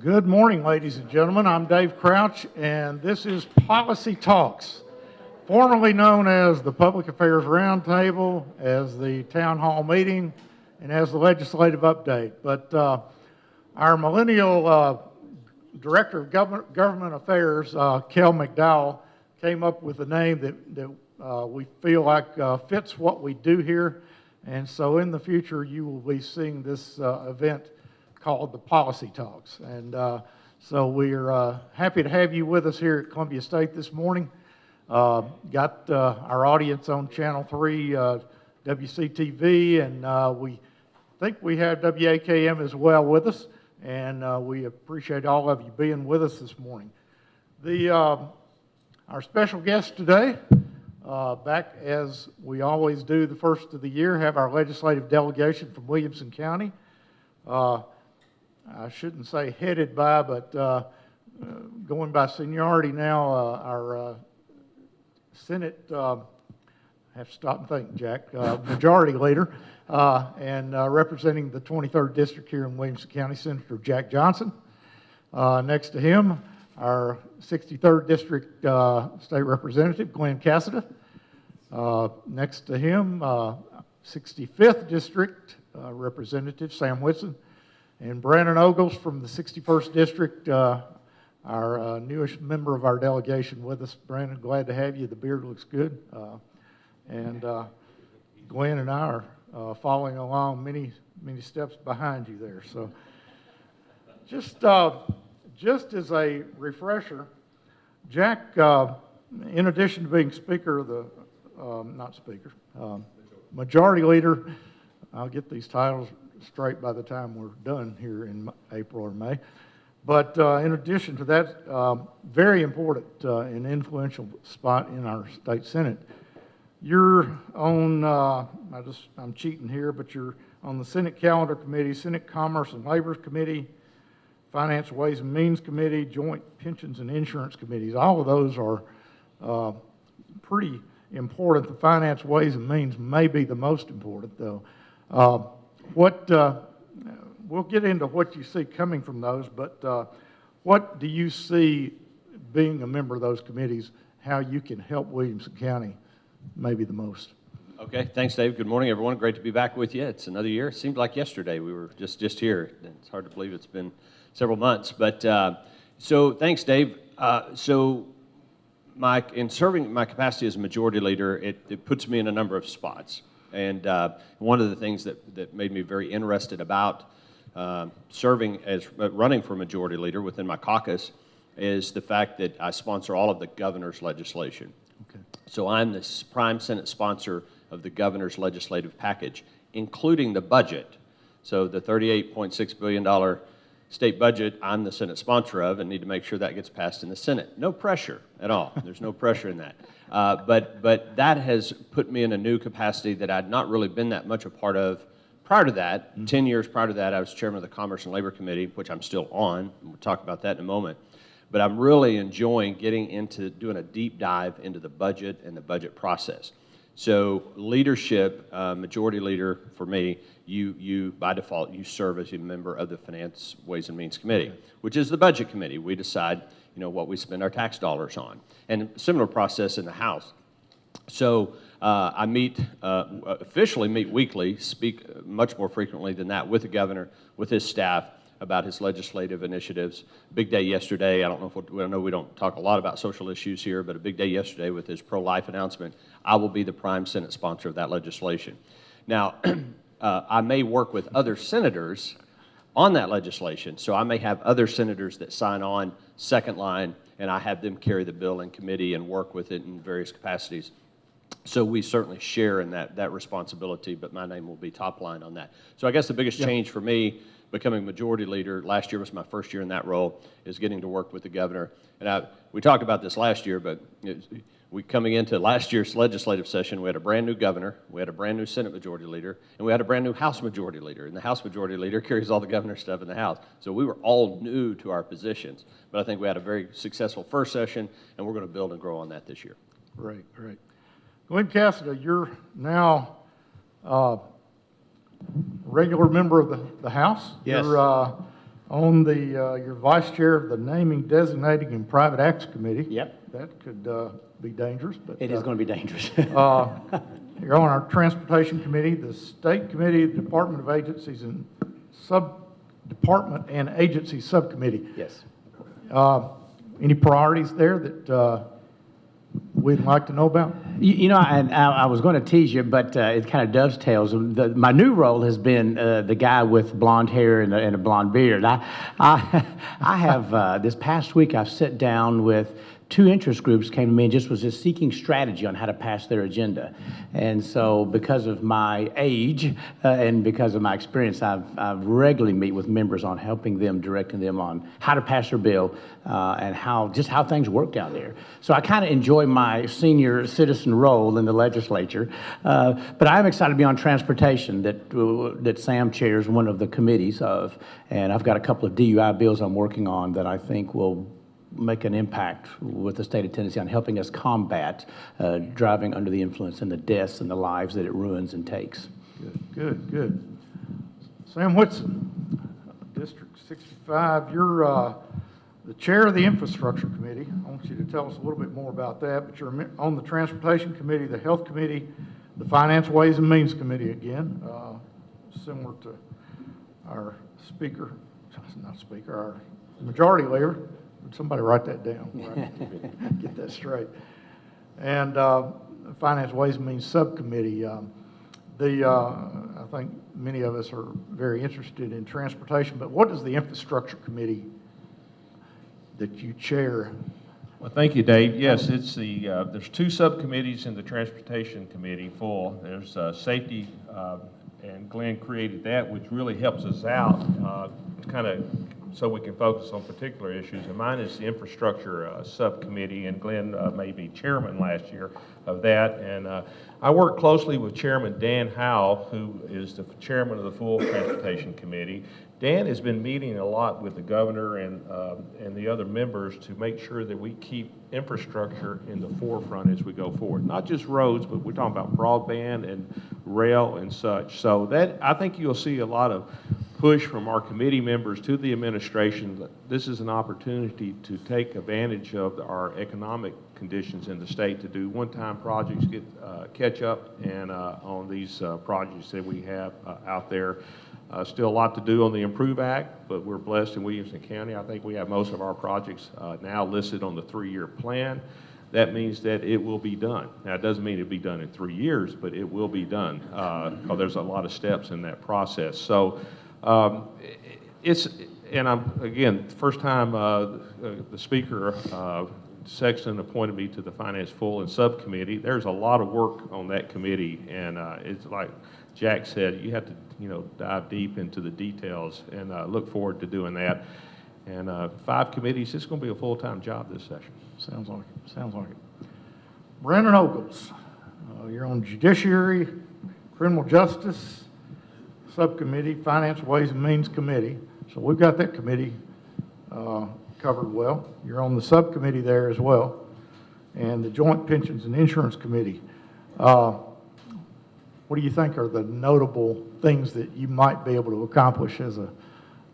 Good morning, ladies and gentlemen. I'm Dave Crouch, and this is Policy Talks, formerly known as the Public Affairs Roundtable, as the Town Hall Meeting, and as the Legislative Update. But our millennial Director of Government Affairs, Kel McDowell, came up with a name that we feel like fits what we do here. And so in the future, you will be seeing this event called the Policy Talks. And so we're happy to have you with us here at Columbia State this morning. Got our audience on Channel 3, WCTV, and we think we have WAKM as well with us. And we appreciate all of you being with us this morning. Our special guest today, back as we always do the first of the year, have our legislative delegation from Williamson County. I shouldn't say headed by, but going by seniority now, our Senate, I have to stop and think, Jack, Majority Leader, and representing the 23rd District here in Williamson County, Senator Jack Johnson. Next to him, our 63rd District State Representative, Glen Casada. Next to him, 65th District Representative, Sam Whitson. And Brandon Ogles from the 61st District, our newest member of our delegation with us. Brandon, glad to have you. The beard looks good. And Glenn and I are following along many steps behind you there. So just as a refresher, Jack, in addition to being Speaker of the, Majority Leader, I'll get these titles straight by the time we're done here in April or May. But in addition to that, very important and influential spot in our state Senate. You're on, I'm cheating here, but you're on the Senate Calendar Committee, Senate Commerce and Labor Committee, Finance, Ways and Means Committee, Joint Pensions and Insurance Committees. All of those are pretty important. The Finance, Ways and Means may be the most important, though. We'll get into what you see coming from those, but what do you see being a member of those committees, how you can help Williamson County maybe the most? Okay, thanks, Dave. Good morning, everyone. Great to be back with you. It's another year. It seemed like yesterday we were just here. It's hard to believe it's been several months, but so thanks, Dave. In serving my capacity as Majority Leader, it puts me in a number of spots. And one of the things that made me very interested about serving as running for Majority Leader within my caucus is the fact that I sponsor all of the governor's legislation. Okay. So I'm the prime Senate sponsor of the governor's legislative package, including the budget. So the $38.6 billion state budget, I'm the Senate sponsor of and need to make sure that gets passed in the Senate. No pressure at all. There's no pressure in that. But that has put me in a new capacity that I'd not really been that much a part of prior to that. 10 years prior to that, I was chairman of the Commerce and Labor Committee, which I'm still on, and we'll talk about that in a moment. But I'm really enjoying getting into doing a deep dive into the budget and the budget process. So leadership, Majority Leader for me, you by default, you serve as a member of the Finance, Ways and Means Committee, which is the Budget Committee. We decide, what we spend our tax dollars on. And similar process in the House. So I officially meet weekly, speak much more frequently than that with the governor, with his staff, about his legislative initiatives. Big day yesterday. I know we don't talk a lot about social issues here, but a big day yesterday with his pro-life announcement. I will be the prime Senate sponsor of that legislation. Now, I may work with other senators on that legislation, so I may have other senators that sign on second line, and I have them carry the bill in committee and work with it in various capacities. So we certainly share in that responsibility, but my name will be top line on that. So I guess the biggest change for me, becoming Majority Leader, last year was my first year in that role, is getting to work with the governor. And we talked about this last year, but coming into last year's legislative session, we had a brand new governor, we had a brand new Senate Majority Leader, and we had a brand new House Majority Leader. And the House Majority Leader carries all the governor stuff in the House. So we were all new to our positions. But I think we had a very successful first session, and we're going to build and grow on that this year. Great. Glen Casada, you're now regular member of the House. Yes. You're On the, you're vice chair of the Naming, Designating, and Private Acts Committee. Yep. That could be dangerous, but. It is going to be dangerous. You're on our Transportation Committee, the State Committee, the Department of Agencies and Department and Agency Subcommittee. Yes. Any priorities there that we'd like to know about? You know, and I was going to tease you, but it kind of dovetails. My new role has been the guy with blonde hair and a blonde beard. I have, this past week, I've sat down with two interest groups came to me and was just seeking strategy on how to pass their agenda. And so because of my age and because of my experience, I've regularly meet with members on helping them, directing them on how to pass their bill and how things work down there. So I kind of enjoy my senior citizen role in the legislature. But I'm excited to be on transportation that Sam chairs one of the committees of. And I've got a couple of DUI bills I'm working on that I think will make an impact with the state of Tennessee on helping us combat driving under the influence and the deaths and the lives that it ruins and takes. Good. Sam Whitson, District 65, you're the chair of the Infrastructure Committee. I want you to tell us a little bit more about that, but you're on the Transportation Committee, the Health Committee, the Finance, Ways and Means Committee again, similar to our our majority leader. Somebody write that down, right? Get that straight. And Finance, Ways and Means Subcommittee. I think many of us are very interested in transportation, but what does the Infrastructure Committee that you chair? Well, thank you, Dave. Yes, it's there's two subcommittees in the Transportation Committee full. There's safety, and Glen created that, which really helps us out kind of so we can focus on particular issues. And mine is the Infrastructure Subcommittee, and Glen made me chairman last year of that. And I work closely with Chairman Dan Howell, who is the chairman of the full Transportation Committee. Dan has been meeting a lot with the governor and the other members to make sure that we keep infrastructure in the forefront as we go forward. Not just roads, but we're talking about broadband and rail and such. So that, I think you'll see a lot of push from our committee members to the administration. This is an opportunity to take advantage of our economic conditions in the state to do one-time projects, catch up and on these projects that we have out there. Still a lot to do on the Improve Act, but we're blessed in Williamson County. I think we have most of our projects now listed on the 3-year plan. That means that it will be done. Now, it doesn't mean it'll be done in 3 years, but it will be done because there's a lot of steps in that process. So and I'm, again, first time the speaker, Sexton, appointed me to the Finance Full and Subcommittee. There's a lot of work on that committee, and it's like Jack said, you have to, dive deep into the details, and look forward to doing that. And 5 committees, it's going to be a full-time job this session. Sounds like it. Brandon Ogles, you're on Judiciary, Criminal Justice Subcommittee, Finance, Ways and Means Committee. So we've got that committee covered well. You're on the subcommittee there as well, and the Joint Pensions and Insurance Committee. What do you think are the notable things that you might be able to accomplish as a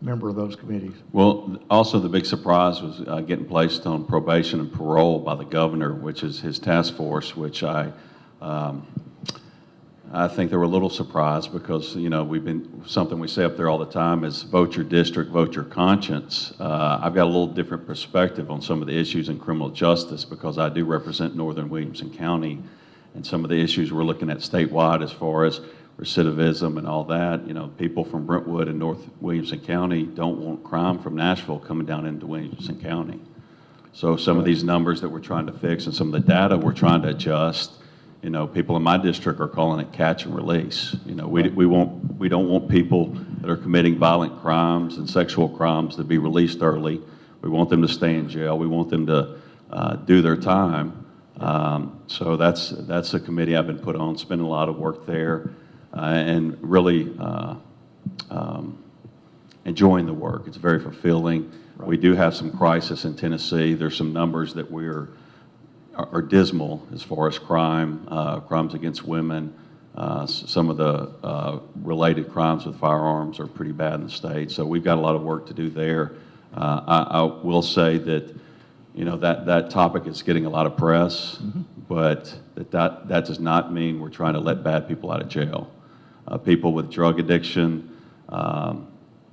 member of those committees? Well, also the big surprise was getting placed on probation and parole by the governor, which is his task force, which I think they were a little surprised because, something we say up there all the time is vote your district, vote your conscience. I've got a little different perspective on some of the issues in criminal justice because I do represent northern Williamson County, and some of the issues we're looking at statewide as far as recidivism and all that. People from Brentwood and North Williamson County don't want crime from Nashville coming down into Williamson County. So some of these numbers that we're trying to fix and some of the data we're trying to adjust, people in my district are calling it catch and release. We don't want people that are committing violent crimes and sexual crimes to be released early. We want them to stay in jail. We want them to do their time. So that's a committee I've been put on, spending a lot of work there, and really enjoying the work. It's very fulfilling. Right. We do have some crisis in Tennessee. There's some numbers that are dismal as far as crimes against women, Some of the related crimes with firearms are pretty bad in the state, so we've got a lot of work to do there. I will say that, you know, that topic is getting a lot of press, but that does not mean we're trying to let bad people out of jail. People with drug addiction,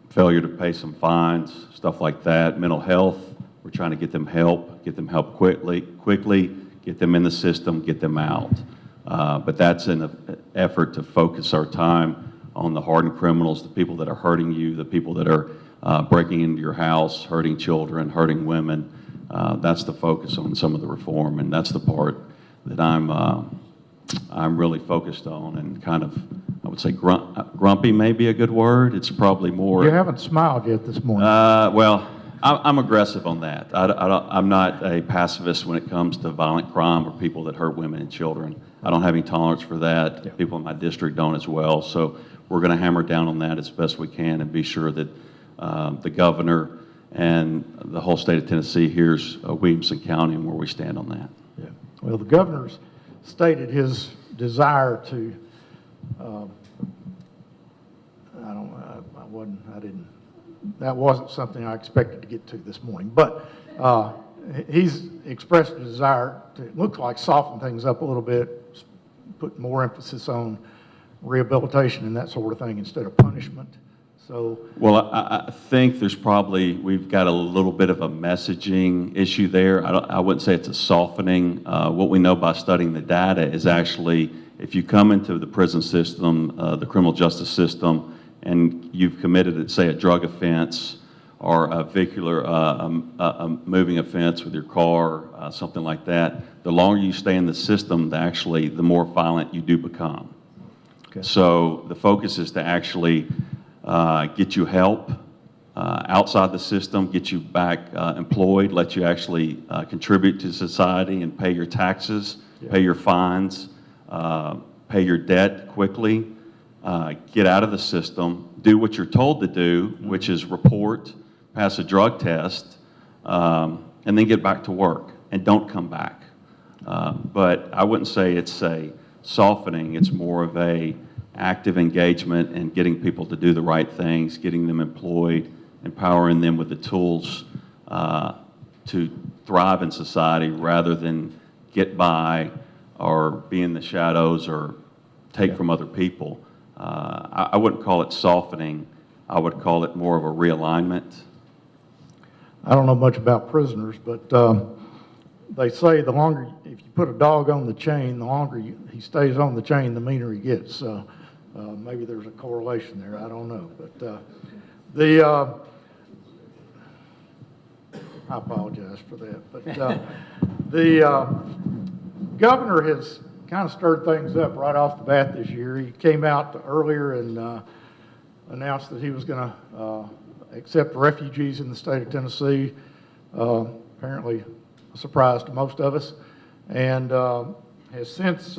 failure to pay some fines, stuff like that, mental health, we're trying to get them help quickly, get them in the system, get them out. But that's an effort to focus our time on the hardened criminals, the people that are hurting you, the people that are breaking into your house, hurting children, hurting women. That's the focus on some of the reform, and that's the part that I'm really focused on, and kind of, I would say grumpy may be a good word. It's probably more. You haven't smiled yet this morning. Well, I'm aggressive on that. I'm not a pacifist when it comes to violent crime or people that hurt women and children. I don't have any tolerance for that. Yeah. People in my district don't as well. So we're going to hammer down on that as best we can and be sure that the governor and the whole state of Tennessee hears Williamson County and where we stand on that. Yeah. Well, the governor's stated his desire to, that wasn't something I expected to get to this morning, but he's expressed a desire to, it looks like, soften things up a little bit, put more emphasis on rehabilitation and that sort of thing instead of punishment. So, well, I think we've got a little bit of a messaging issue there. I wouldn't say it's a softening. What we know by studying the data is actually, if you come into the prison system, the criminal justice system, and you've committed, say, a drug offense or a vehicular moving offense with your car, something like that, the longer you stay in the system, the more violent you do become. okay. So the focus is to actually get you help outside the system, get you back employed, let you actually contribute to society and pay your taxes, pay your fines, pay your debt quickly, get out of the system, do what you're told to do, which is report, pass a drug test, and then get back to work and don't come back. But I wouldn't say it's a softening, it's more of a active engagement and getting people to do the right things, getting them employed, empowering them with the tools to thrive in society rather than get by or be in the shadows or take from other people. I wouldn't call it softening. I would call it more of a realignment. I don't know much about prisoners, but they say the longer, if you put a dog on the chain, the longer he stays on the chain, the meaner he gets. So maybe there's a correlation there. I don't know. But I apologize for that. But the governor has kind of stirred things up right off the bat this year. He came out earlier and announced that he was going to accept refugees in the state of Tennessee. Apparently a surprise to most of us, and has since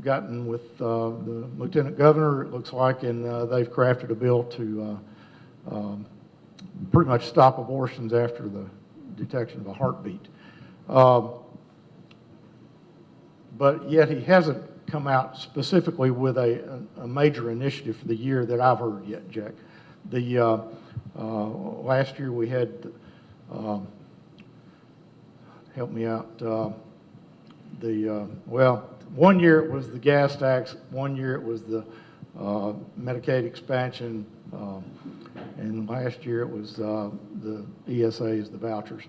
gotten with the lieutenant governor, it looks like, and they've crafted a bill to pretty much stop abortions after the detection of a heartbeat. But yet he hasn't come out specifically with a major initiative for the year that I've heard yet, Jack. The last year we had, help me out, well, 1 year it was the gas tax, 1 year it was the Medicaid expansion, and last year it was the ESAs, the vouchers.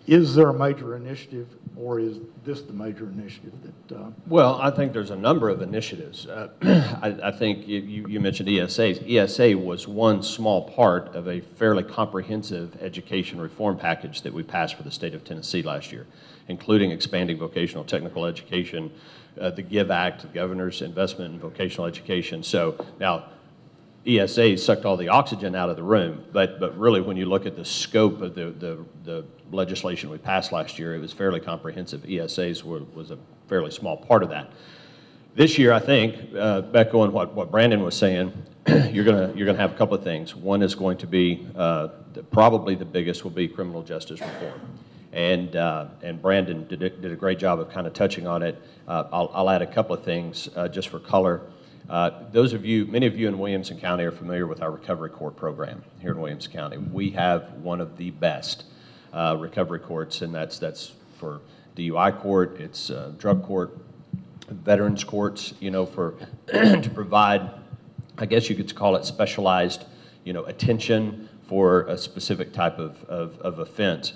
Is there a major initiative, or is this the major initiative that? Well, I think there's a number of initiatives. I think you mentioned ESAs. ESA was one small part of a fairly comprehensive education reform package that we passed for the state of Tennessee last year, including expanding vocational technical education, the GIVE Act, the governor's investment in vocational education. So now, ESA sucked all the oxygen out of the room, but really when you look at the scope of the legislation we passed last year, it was fairly comprehensive. ESAs was a fairly small part of that. This year, I think, echoing what Brandon was saying, you're gonna have a couple of things. One is going to be, probably the biggest will be criminal justice reform. and Brandon did a great job of kind of touching on it. I'll add a couple of things just for color. Many of you in Williamson County are familiar with our recovery court program here in Williamson County. We have one of the best recovery courts, and that's for DUI court, it's drug court, veterans courts, for to provide, I guess you could call it specialized, attention for a specific type of offense.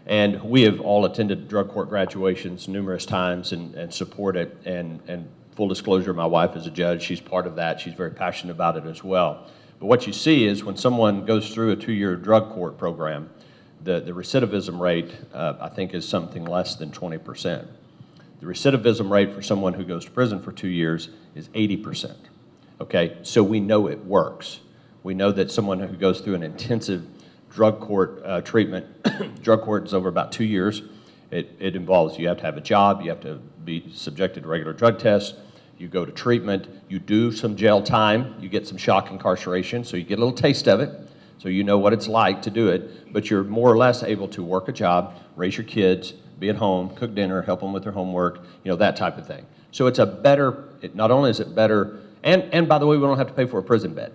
And we have all attended drug court graduations numerous times and support it. And full disclosure, my wife is a judge. She's part of that. She's very passionate about it as well. But what you see is when someone goes through a 2-year drug court program, the recidivism rate, I think, is something less than 20%. The recidivism rate for someone who goes to prison for 2 years is 80%. Okay, so we know it works. We know that someone who goes through an intensive drug court treatment, drug court is over about 2 years. It involves, you have to have a job, you have to be subjected to regular drug tests, you go to treatment, you do some jail time, you get some shock incarceration, so you get a little taste of it, so you know what it's like to do it, but you're more or less able to work a job, raise your kids, be at home, cook dinner, help them with their homework, that type of thing. So it's not only is it better, and by the way, we don't have to pay for a prison bed,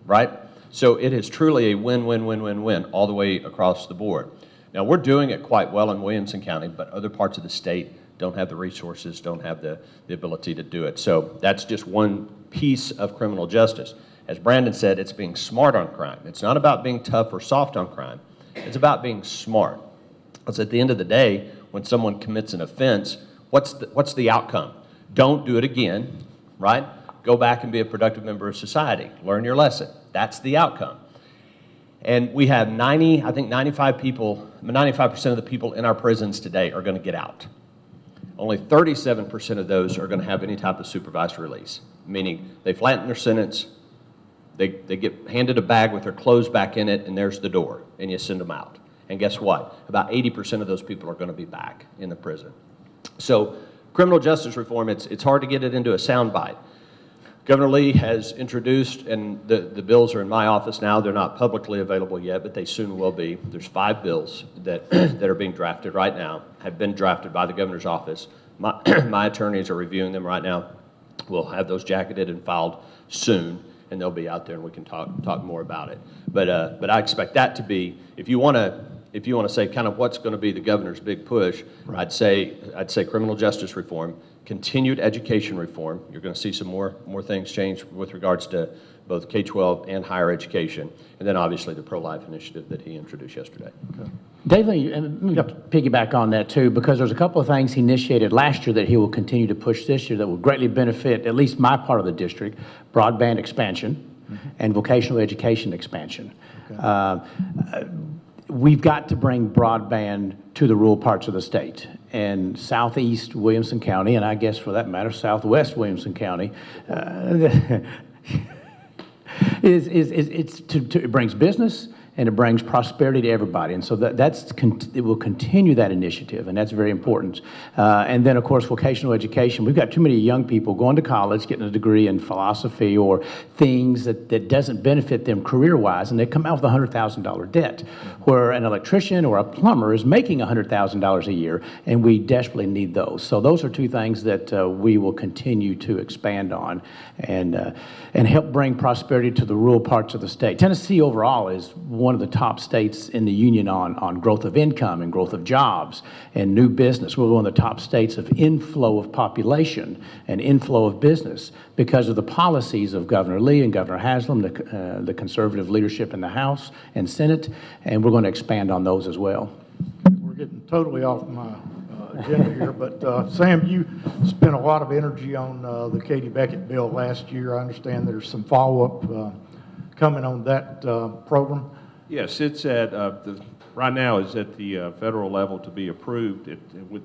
right? So it is truly a win-win-win-win-win all the way across the board. Now, we're doing it quite well in Williamson County, but other parts of the state don't have the resources, don't have the ability to do it. So that's just one piece of criminal justice. As Brandon said, it's being smart on crime. It's not about being tough or soft on crime. It's about being smart. Because at the end of the day, when someone commits an offense, what's the outcome? Don't do it again, right? Go back and be a productive member of society. Learn your lesson. That's the outcome. And we have 95% of the people in our prisons today are going to get out. Only 37% of those are going to have any type of supervised release, meaning they flatten their sentence, they get handed a bag with their clothes back in it, and there's the door, and you send them out. And guess what? About 80% of those people are going to be back in the prison. So criminal justice reform, it's hard to get it into a soundbite. Governor Lee has introduced, and the bills are in my office now. They're not publicly available yet, but they soon will be. There's 5 bills that are being drafted right now, have been drafted by the governor's office. My attorneys are reviewing them right now. We'll have those jacketed and filed soon, and they'll be out there, and we can talk more about it. But I expect that to be, if you want to say kind of what's going to be the governor's big push, right. I'd say criminal justice reform, continued education reform. You're going to see some more things change with regards to both K-12 and higher education, and then obviously the pro-life initiative that he introduced yesterday. Okay. Dave, let me piggyback on that too, because there's a couple of things he initiated last year that he will continue to push this year that will greatly benefit at least my part of the district: broadband expansion and vocational education expansion. Okay. We've got to bring broadband to the rural parts of the state. And southeast Williamson County, and I guess for that matter, southwest Williamson County, it brings business and it brings prosperity to everybody. And so it will continue that initiative, and that's very important. And then, of course, vocational education. We've got too many young people going to college, getting a degree in philosophy or things that doesn't benefit them career-wise, and they come out with a $100,000 debt, where an electrician or a plumber is making $100,000 a year, and we desperately need those. So those are 2 things that we will continue to expand on and help bring prosperity to the rural parts of the state. Tennessee overall is one of the top states in the union on growth of income and growth of jobs and new business. We're one of the top states of inflow of population and inflow of business because of the policies of Governor Lee and Governor Haslam, the conservative leadership in the House and Senate, and we're going to expand on those as well. We're getting totally off my agenda here, but Sam, you spent a lot of energy on the Katie Beckett bill last year. I understand there's some follow-up coming on that program. Yes, it's right now it's at the federal level to be approved.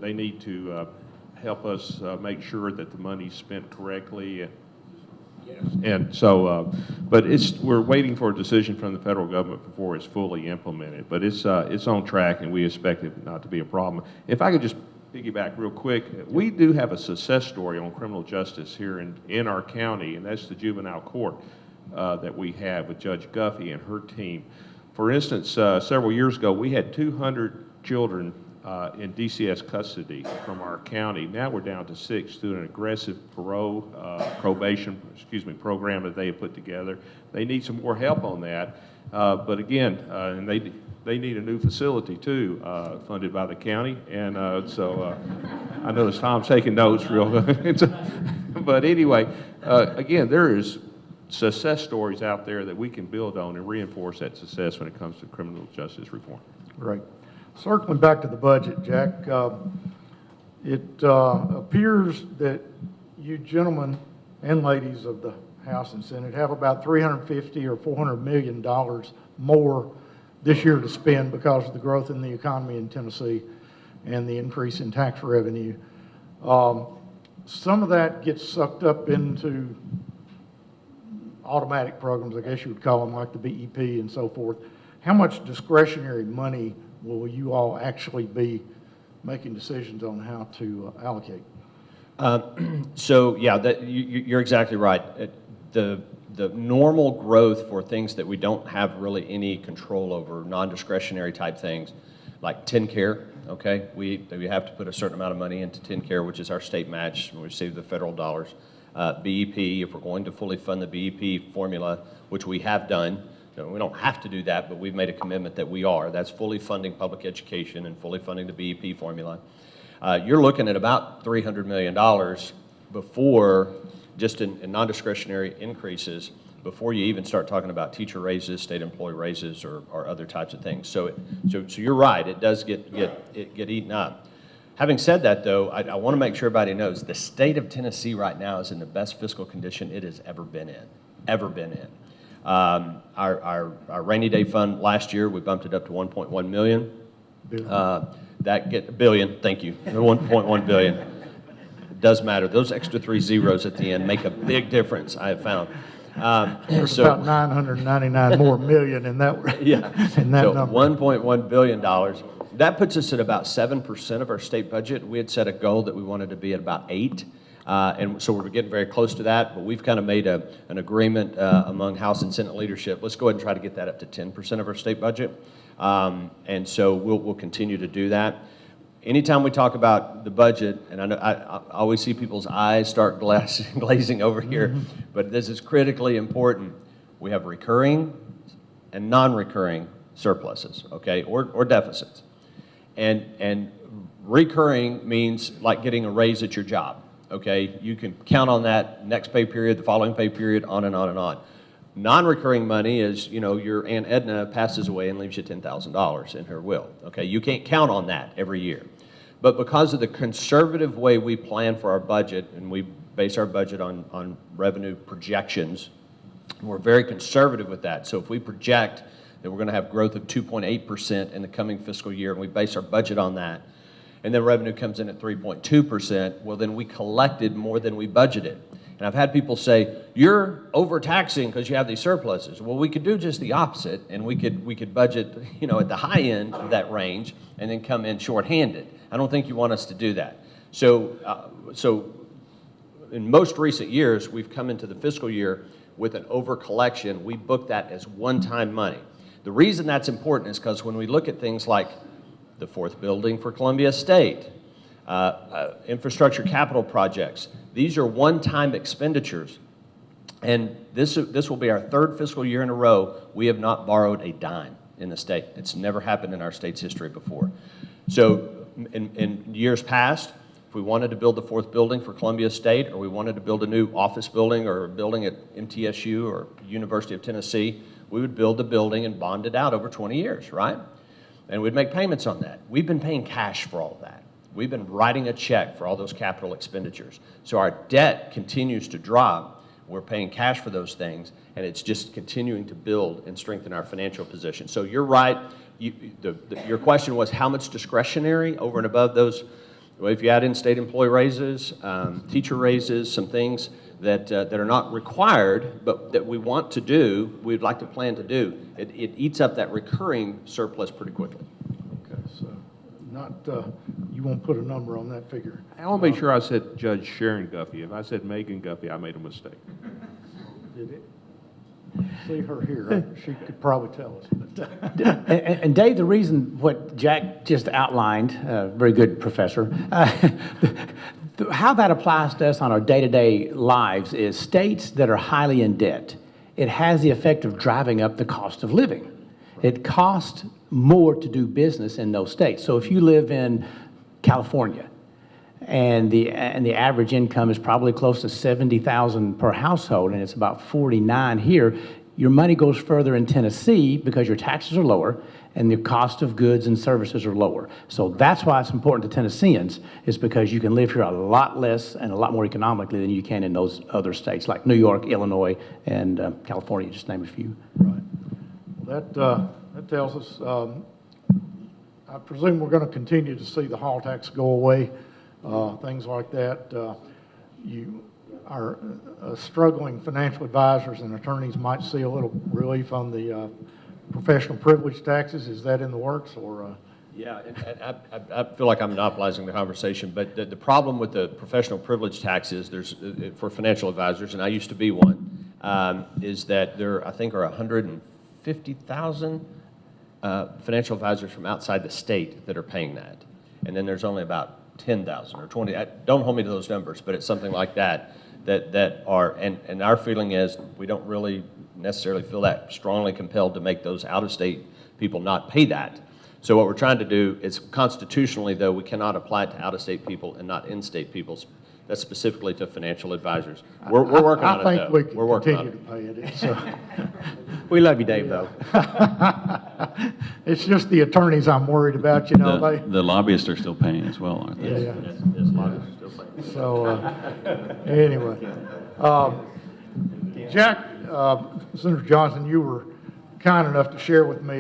They need to help us make sure that the money's spent correctly. Yes. And so, but we're waiting for a decision from the federal government before it's fully implemented. But it's on track, and we expect it not to be a problem. If I could just piggyback real quick, we do have a success story on criminal justice here in our county, and that's the juvenile court that we have with Judge Guffey and her team. For instance, several years ago, we had 200 children in DCS custody from our county. Now we're down to 6 through an aggressive probation program that they have put together. They need some more help on that. But again, and they need a new facility too, funded by the county. And so I noticed Tom's taking notes real good. But anyway, again, there is success stories out there that we can build on and reinforce that success when it comes to criminal justice reform. Right. Circling back to the budget, Jack, it appears that you gentlemen and ladies of the House and Senate have about $350 or $400 million more this year to spend because of the growth in the economy in Tennessee and the increase in tax revenue. Some of that gets sucked up into automatic programs, I guess you would call them, like the BEP and so forth. How much discretionary money will you all actually be making decisions on how to allocate? So yeah, you're exactly right. The normal growth for things that we don't have really any control over, non-discretionary type things, like TennCare, okay? We have to put a certain amount of money into TennCare, which is our state match. We receive the federal dollars. BEP, if we're going to fully fund the BEP formula, which we have done, we don't have to do that, but we've made a commitment that we are. That's fully funding public education and fully funding the BEP formula. You're looking at about $300 million before, just in non-discretionary increases, before you even start talking about teacher raises, state employee raises, or other types of things. So you're right, it does get eaten up. Having said that, though, I want to make sure everybody knows the state of Tennessee right now is in the best fiscal condition it has ever been in. Our rainy day fund last year, we bumped it up to 1.1 million. Billion, thank you, 1.1 billion. It does matter. Those extra 3 zeros at the end make a big difference, I have found. There's about 999 more million in that, yeah. in that So number. $1.1 billion. That puts us at about 7% of our state budget. We had set a goal that we wanted to be at about 8%. And so we're getting very close to that, but we've kind of made an agreement among House and Senate leadership. Let's go ahead and try to get that up to 10% of our state budget. And so we'll continue to do that. Anytime we talk about the budget, and I know I always see people's eyes start glazing over here, but this is critically important. We have recurring and non-recurring surpluses, okay, or deficits. And recurring means like getting a raise at your job, okay? You can count on that next pay period, the following pay period, on and on and on. Non-recurring money is, your Aunt Edna passes away and leaves you $10,000 in her will, okay? You can't count on that every year. But because of the conservative way we plan for our budget, and we base our budget on revenue projections, we're very conservative with that. So if we project that we're going to have growth of 2.8% in the coming fiscal year, and we base our budget on that, and then revenue comes in at 3.2%, well, then we collected more than we budgeted. And I've had people say, you're overtaxing because you have these surpluses. Well, we could do just the opposite, and we could budget, at the high end of that range and then come in shorthanded. I don't think you want us to do that. So in most recent years, we've come into the fiscal year with an over-collection. We book that as one-time money. The reason that's important is because when we look at things like the 4th building for Columbia State, infrastructure capital projects, these are one-time expenditures. And this will be our 3rd fiscal year in a row we have not borrowed a dime in the state. It's never happened in our state's history before. So in years past, if we wanted to build the 4th building for Columbia State, or we wanted to build a new office building or a building at MTSU or University of Tennessee, we would build the building and bond it out over 20 years, right? And we'd make payments on that. We've been paying cash for all of that. We've been writing a check for all those capital expenditures. So our debt continues to drop. We're paying cash for those things, and it's just continuing to build and strengthen our financial position. So you're right. Your question was how much discretionary over and above those. Well, if you add in state employee raises, teacher raises, some things that are not required, but that we want to do, we'd like to plan to do, it eats up that recurring surplus pretty quickly. Okay, so you won't put a number on that figure. I want to make sure I said Judge Sharon Guffey. If I said Megan Guffey, I made a mistake. Did it? see her here. She could probably tell us. But, And Dave, the reason what Jack just outlined, very good professor, how that applies to us on our day-to-day lives is states that are highly in debt. It has the effect of driving up the cost of living. It costs more to do business in those states. So if you live in California and the average income is probably close to $70,000 per household, and it's about 49 here, your money goes further in Tennessee because your taxes are lower and the cost of goods and services are lower. So that's why it's important to Tennesseans, is because you can live here a lot less and a lot more economically than you can in those other states like New York, Illinois, and California, just name a few. right. Well, that tells us, I presume we're going to continue to see the hall tax go away, things like that. Our struggling financial advisors and attorneys might see a little relief on the professional privilege taxes. Is that in the works, or? Yeah, and I feel like I'm monopolizing the conversation, but the problem with the professional privilege taxes, there's for financial advisors, and I used to be one, is that there, I think, are 150,000 financial advisors from outside the state that are paying that, and then there's only about 10,000 or 20. Don't hold me to those numbers, but it's something like that. That are, and our feeling is we don't really necessarily feel that strongly compelled to make those out-of-state people not pay that. So what we're trying to do is constitutionally, though, we cannot apply it to out-of-state people and not in-state people. That's specifically to financial advisors. We're working on it, though. I think we can We're working continue to pay it. It's, We love you, Dave, though. it's just the attorneys I'm worried about, you know. The lobbyists are still paying as well, aren't they? Yeah. So, anyway, Jack, Senator Johnson, you were kind enough to share with me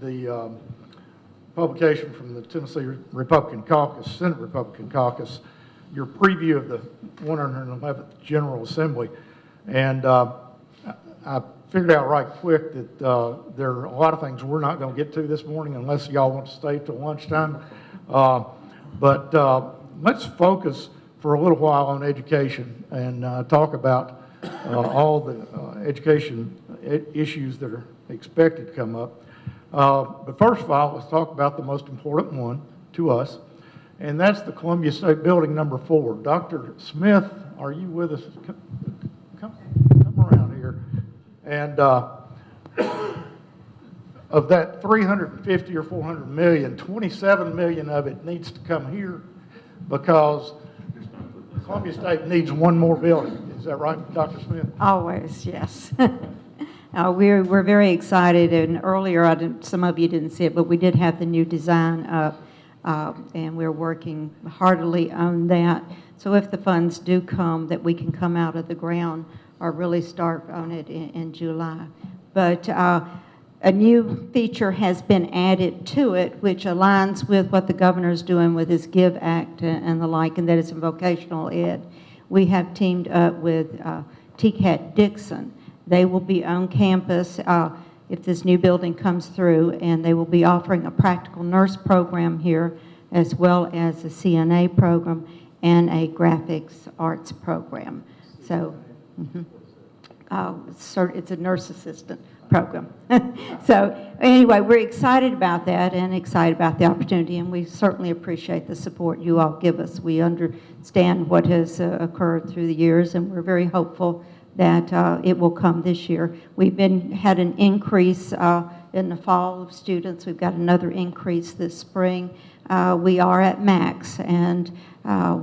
the publication from the Tennessee Republican Caucus, Senate Republican Caucus, your preview of the 111th General Assembly, and I figured out right quick that there are a lot of things we're not going to get to this morning unless y'all want to stay till lunchtime. But let's focus for a little while on education and talk about all the education issues that are expected to come up. But first of all, let's talk about the most important one to us, and that's the Columbia State Building number 4. Dr. Smith, are you with us? Come around here. And of that 350 or 400 million, 27 million of it needs to come here because Columbia State needs one more building. Is that right, Dr. Smith? Always, yes. We're very excited, and earlier, some of you didn't see it, but we did have the new design up, and we're working heartily on that. So if the funds do come, that we can come out of the ground or really start on it in July. But a new feature has been added to it, which aligns with what the governor's doing with his GIVE Act and the like, and that is in vocational ed. We have teamed up with TCAT Dixon. They will be on campus if this new building comes through, and they will be offering a practical nurse program here, as well as a CNA program and a graphics arts program. So, it's a nurse assistant program. So anyway, we're excited about that and excited about the opportunity, and we certainly appreciate the support you all give us. We understand what has occurred through the years, and we're very hopeful that it will come this year. We've had an increase in the fall of students. We've got another increase this spring. We are at max, and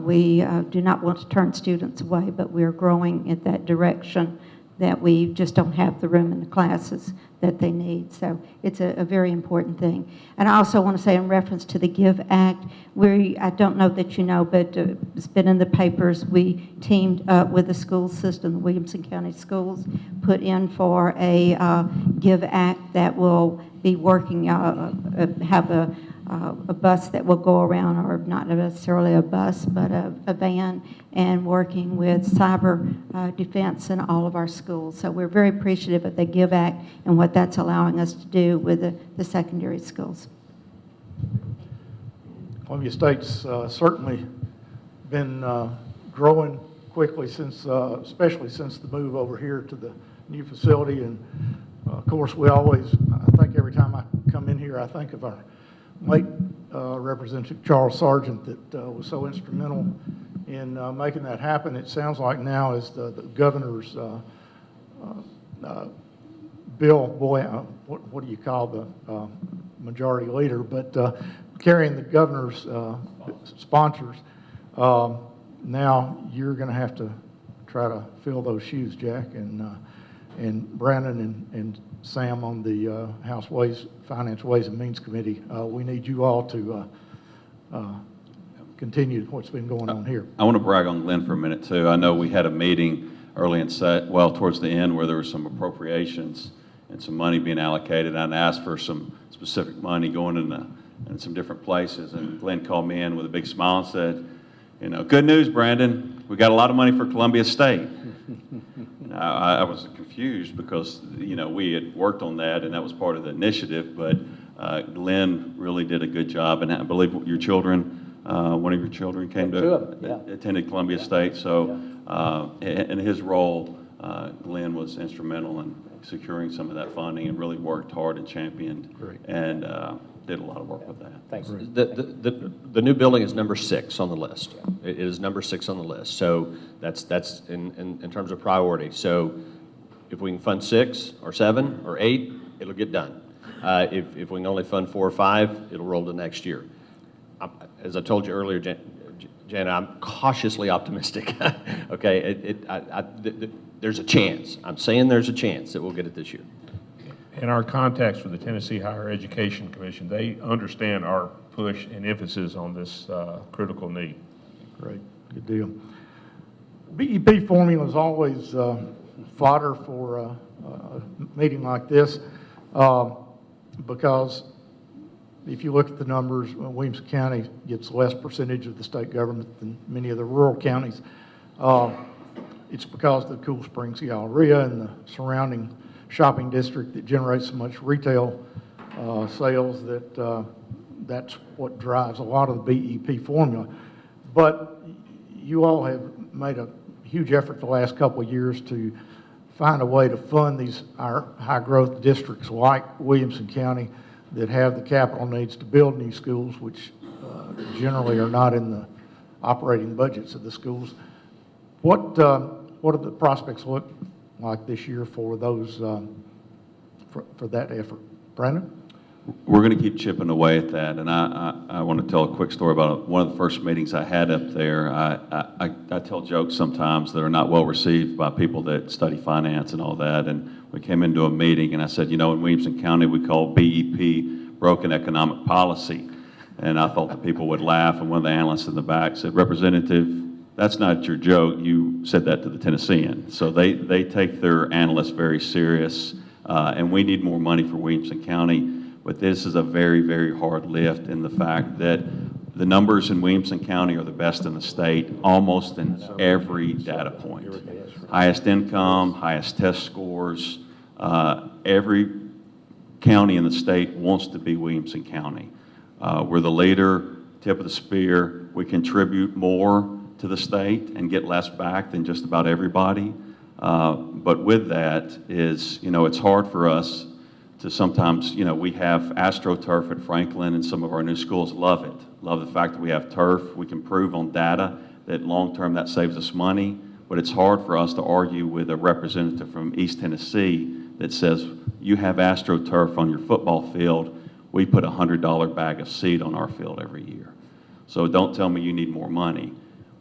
we do not want to turn students away, but we're growing in that direction, that we just don't have the room in the classes that they need. So it's a very important thing. And I also want to say, in reference to the GIVE Act, I don't know that you know, but it's been in the papers, we teamed up with the school system, the Williamson County Schools, put in for a GIVE Act that will be working, have a bus that will go around, or not necessarily a bus, but a van, and working with cyber defense in all of our schools. So we're very appreciative of the GIVE Act and what that's allowing us to do with the secondary schools. Columbia State's certainly been growing quickly since, especially since the move over here to the new facility. And of course, we always, I think every time I come in here, I think of our late Representative Charles Sargent that was so instrumental in making that happen. It sounds like now is the governor's bill, boy, what do you call the majority leader, but carrying the governor's sponsors. Now you're going to have to try to fill those shoes, Jack, and Brandon and Sam on the House Finance Ways and Means Committee. We need you all to continue what's been going on here. I want to brag on Glen for a minute, too. I know we had a meeting early towards the end where there was some appropriations and some money being allocated. And I asked for some specific money going in some different places. And Glen called me in with a big smile and said, you know, good news, Brandon. We got a lot of money for Columbia State. I was confused because, you know, we had worked on that and that was part of the initiative. But Glen really did a good job. And I believe your children, one of your children came attended Columbia State. So in his role, Glen was instrumental in securing some of that funding and really worked hard and championed and did a lot of work with that. Thanks. The new building is number 6 on the list. It is number 6 on the list. So that's in terms of priority. So if we can fund 6 or 7 or 8, it'll get done. If we can only fund 4 or 5, it'll roll to next year. As I told you earlier, Janet, I'm cautiously optimistic. Okay, there's a chance. I'm saying there's a chance that we'll get it this year. In our contacts with the Tennessee Higher Education Commission, they understand our push and emphasis on this critical need. Great, good deal. BEP formula is always fodder for a meeting like this because if you look at the numbers, Williamson County gets less percentage of the state government than many of the rural counties. It's because of the Cool Springs Galleria and the surrounding shopping district that generates so much retail sales that that's what drives a lot of the BEP formula. But you all have made a huge effort the last couple of years to find a way to fund our high growth districts like Williamson County that have the capital needs to build new schools, which generally are not in the operating budgets of the schools. What do the prospects look like this year for those for that effort, Brandon? We're going to keep chipping away at that, and I want to tell a quick story about one of the first meetings I had up there. I tell jokes sometimes that are not well received by people that study finance and all that, and we came into a meeting and I said, you know, in Williamson County we call BEP broken economic policy, and I thought the people would laugh, and one of the analysts in the back said, Representative, that's not your joke, you said that to the Tennessean. So they take their analysts very serious, and we need more money for Williamson County. But this is a very, very hard lift in the fact that the numbers in Williamson County are the best in the state, almost in every data point. Highest income, highest test scores. Every county in the state wants to be Williamson County. We're the leader, tip of the spear. We contribute more to the state and get less back than just about everybody. But with that is, you know, it's hard for us to sometimes, you know, we have AstroTurf at Franklin and some of our new schools love it. Love the fact that we have turf. We can prove on data that long-term that saves us money. But it's hard for us to argue with a representative from East Tennessee that says, you have AstroTurf on your football field. We put a $100 bag of seed on our field every year. So don't tell me you need more money.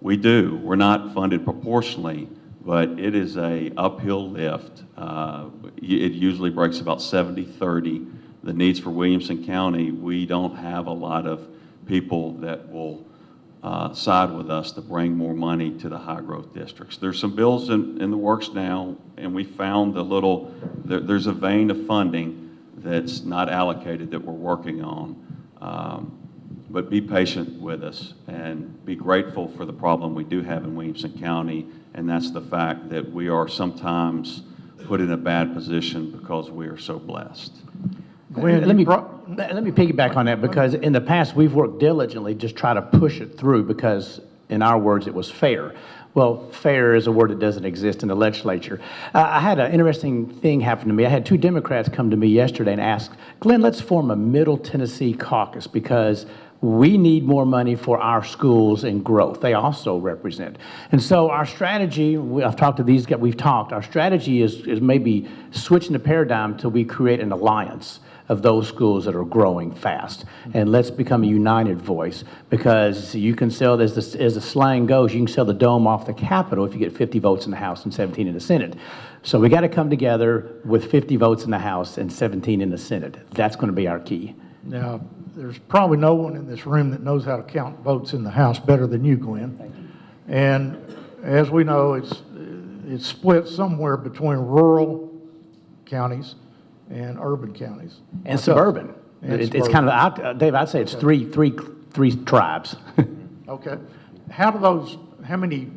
We do. We're not funded proportionally, but it is a uphill lift. It usually breaks about 70-30. The needs for Williamson County, we don't have a lot of people that will side with us to bring more money to the high growth districts. There's some bills in the works now, and we found there's a vein of funding that's not allocated that we're working on. But be patient with us and be grateful for the problem we do have in Williamson County, and that's the fact that we are sometimes put in a bad position because we are so blessed. Glen, Let me piggyback on that because in the past we've worked diligently just try to push it through because in our words, it was fair. Well, fair is a word that doesn't exist in the legislature. I had an interesting thing happen to me. I had two Democrats come to me yesterday and ask, Glenn, let's form a Middle Tennessee caucus because we need more money for our schools and growth. They also represent. And so our strategy, I've talked to these guys, we've talked, our strategy is maybe switching the paradigm till we create an alliance of those schools that are growing fast. And let's become a united voice, because you can sell, as the slang goes, you can sell the dome off the Capitol if you get 50 votes in the House and 17 in the Senate. So we got to come together with 50 votes in the House and 17 in the Senate. That's going to be our key. Now, there's probably no one in this room that knows how to count votes in the House better than you, Glenn. Thank you. And as we know, it's split somewhere between rural counties and urban counties. And suburban. And It's suburban. kind of, Dave, I'd say it's three tribes. Okay. How many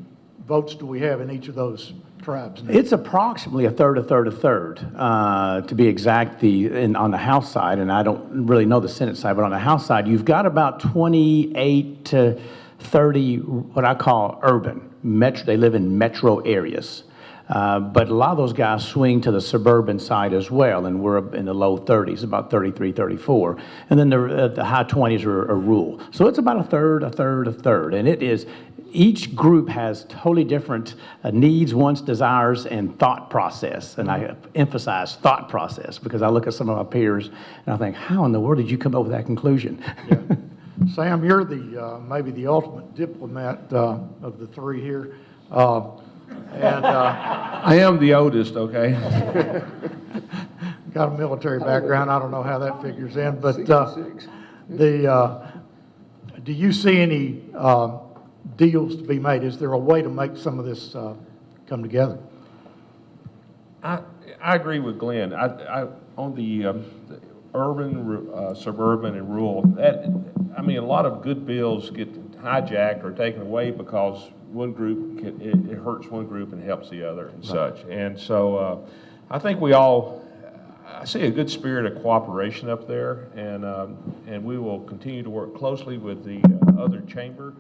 votes do we have in each of those tribes now? It's approximately a third, to be exact, on the House side, and I don't really know the Senate side, but on the House side, you've got about 28 to 30, what I call urban, they live in metro areas. But a lot of those guys swing to the suburban side as well, and we're in the low 30s, about 33, 34. And then the high 20s are rural. So it's about a third. And it is, each group has totally different needs, wants, desires, and thought process. And I emphasize thought process because I look at some of my peers and I think, how in the world did you come up with that conclusion? Yeah. Sam, you're maybe the ultimate diplomat of the three here. I am the oldest, okay? Got a military background. I don't know how that figures in, but do you see any deals to be made? Is there a way to make some of this come together? I agree with Glenn. On the urban, suburban, and rural, a lot of good bills get hijacked or taken away because one group, it hurts one group and helps the other and such. And so I think I see a good spirit of cooperation up there, and we will continue to work closely with the other chamber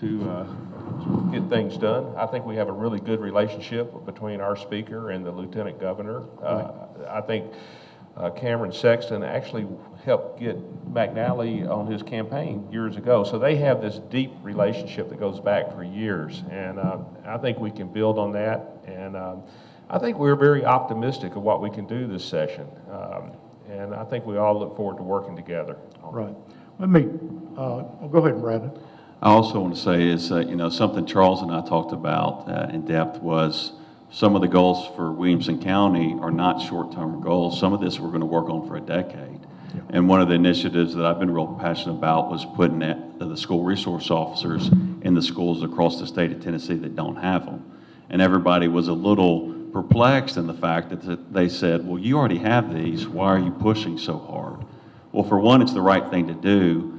to get things done. I think we have a really good relationship between our speaker and the lieutenant governor. I think Cameron Sexton actually helped get McNally on his campaign years ago. So they have this deep relationship that goes back for years. And I think we can build on that. And I think we're very optimistic of what we can do this session. And I think we all look forward to working together. Right. Let me, go ahead, Brandon. I also want to say is, something Charles and I talked about in depth was some of the goals for Williamson County are not short-term goals. Some of this we're going to work on for a decade. Yeah. And one of the initiatives that I've been real passionate about was putting the school resource officers in the schools across the state of Tennessee that don't have them. And everybody was a little perplexed in the fact that they said, well, you already have these. Why are you pushing so hard? Well, for one, it's the right thing to do.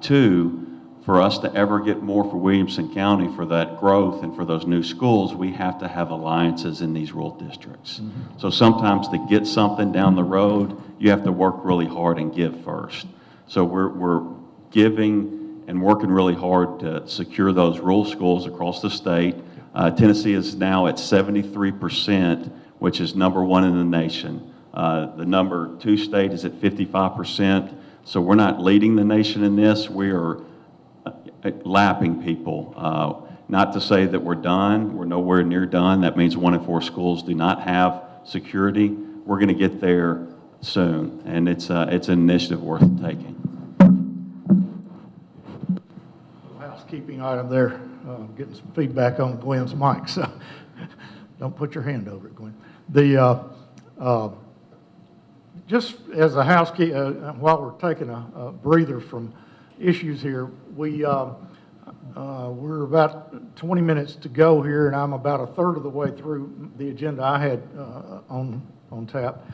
Two, for us to ever get more for Williamson County for that growth and for those new schools, we have to have alliances in these rural districts. Mm-hmm. So sometimes to get something down the road, you have to work really hard and give first. So we're giving and working really hard to secure those rural schools across the state. Tennessee is now at 73%, which is number one in the nation. The number two state is at 55%. So we're not leading the nation in this. We are lapping people. Not to say that we're done. We're nowhere near done. That means 1 in 4 schools do not have security. We're going to get there soon, and it's an initiative worth taking. Housekeeping item there. Getting some feedback on Glen's mic, so don't put your hand over it, Glen. Just as a housekeeping, while we're taking a breather from issues here, we're about 20 minutes to go here, and I'm about a third of the way through the agenda I had on tap.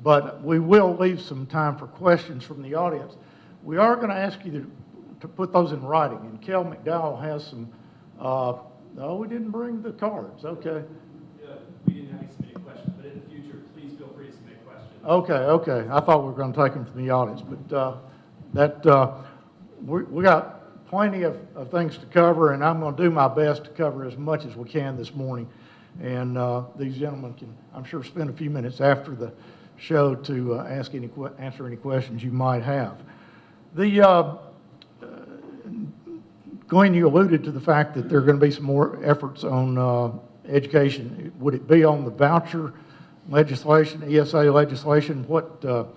But we will leave some time for questions from the audience. We are going to ask you to put those in writing, and Kel McDowell has some. No, we didn't bring the cards. Okay. We didn't have you submit questions, but in the future, please feel free to submit questions. Okay. I thought we were going to take them from the audience, but we got plenty of things to cover, and I'm going to do my best to cover as much as we can this morning. And these gentlemen can, I'm sure, spend a few minutes after the show to answer any questions you might have. Glenn, you alluded to the fact that there are going to be some more efforts on education. Would it be on the voucher legislation, ESA legislation? What are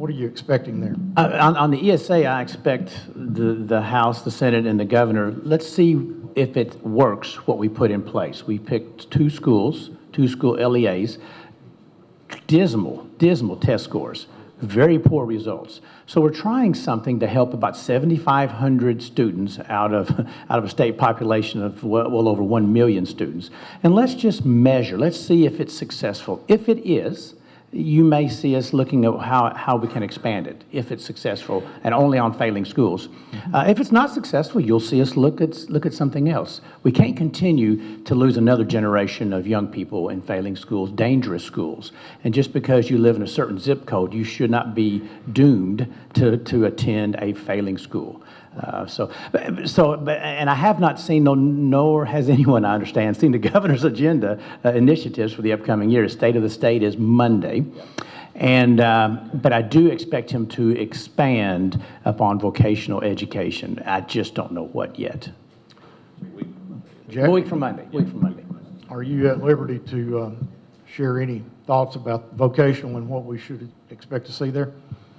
you expecting there? On the ESA, I expect the House, the Senate, and the governor, let's see if it works, what we put in place. We picked two school LEAs, dismal test scores, very poor results. So we're trying something to help about 7,500 students out of a state population of well over 1 million students. And let's just measure, let's see if it's successful. If it is, you may see us looking at how we can expand it, if it's successful, and only on failing schools. If it's not successful, you'll see us look at something else. We can't continue to lose another generation of young people in failing schools, dangerous schools. And just because you live in a certain zip code, you should not be doomed to attend a failing school. And I have not seen, nor has anyone, I understand, seen the governor's agenda initiatives for the upcoming year. State of the State is Monday. And, but I do expect him to expand upon vocational education. I just don't know what yet. Jack, A week from Monday. are you at liberty to share any thoughts about vocational and what we should expect to see there?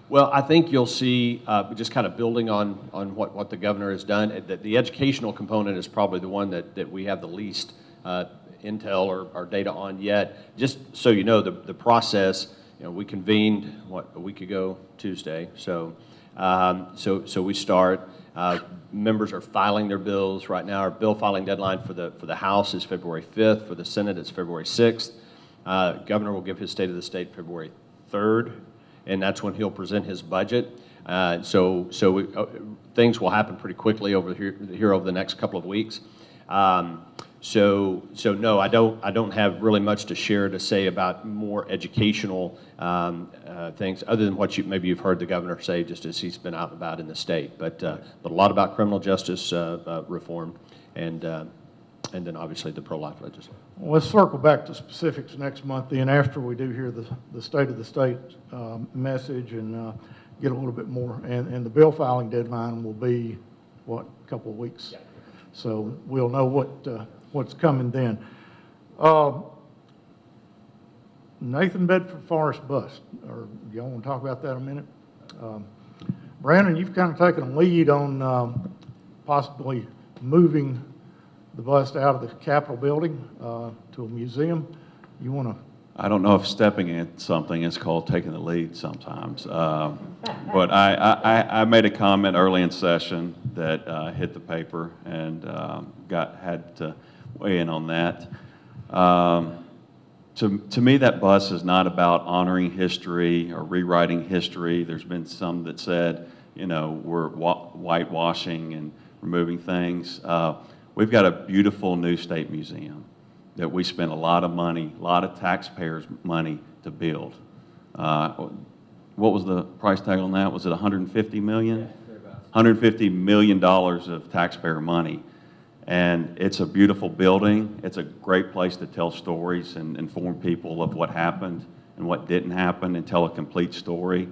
Well, I think you'll see, just kind of building on what the governor has done, that the educational component is probably the one that we have the least intel or data on yet. Just so you know, the process, we convened, a week ago Tuesday, so we start. Members are filing their bills right now. Our bill filing deadline for the House is February 5th. For the Senate, it's February 6th. Governor will give his State of the State February 3rd. And that's when he'll present his budget. So things will happen pretty quickly over the next couple of weeks. So no, I don't have really much to share to say about more educational things, other than what maybe you've heard the governor say just as he's been out and about in the state. But a lot about criminal justice reform, and then obviously the pro-life legislation. Well, let's circle back to specifics next month, then, after we do hear the State of the State message and get a little bit more. And the bill filing deadline will be, what, a couple of weeks? Yeah. So we'll know what's coming then. Nathan Bedford Forest bust, or y'all want to talk about that a minute? Brandon, you've kind of taken a lead on possibly moving the bust out of the Capitol building to a museum. You want to? I don't know if stepping in something is called taking the lead sometimes. But I made a comment early in session that hit the paper and had to weigh in on that. To me, that bus is not about honoring history or rewriting history. There's been some that said, we're whitewashing and removing things. We've got a beautiful new state museum that we spent a lot of money, a lot of taxpayers' money to build. What was the price tag on that? Was it $150 million? Yeah, $150 million of taxpayer money. And it's a beautiful building. It's a great place to tell stories and inform people of what happened and what didn't happen and tell a complete story.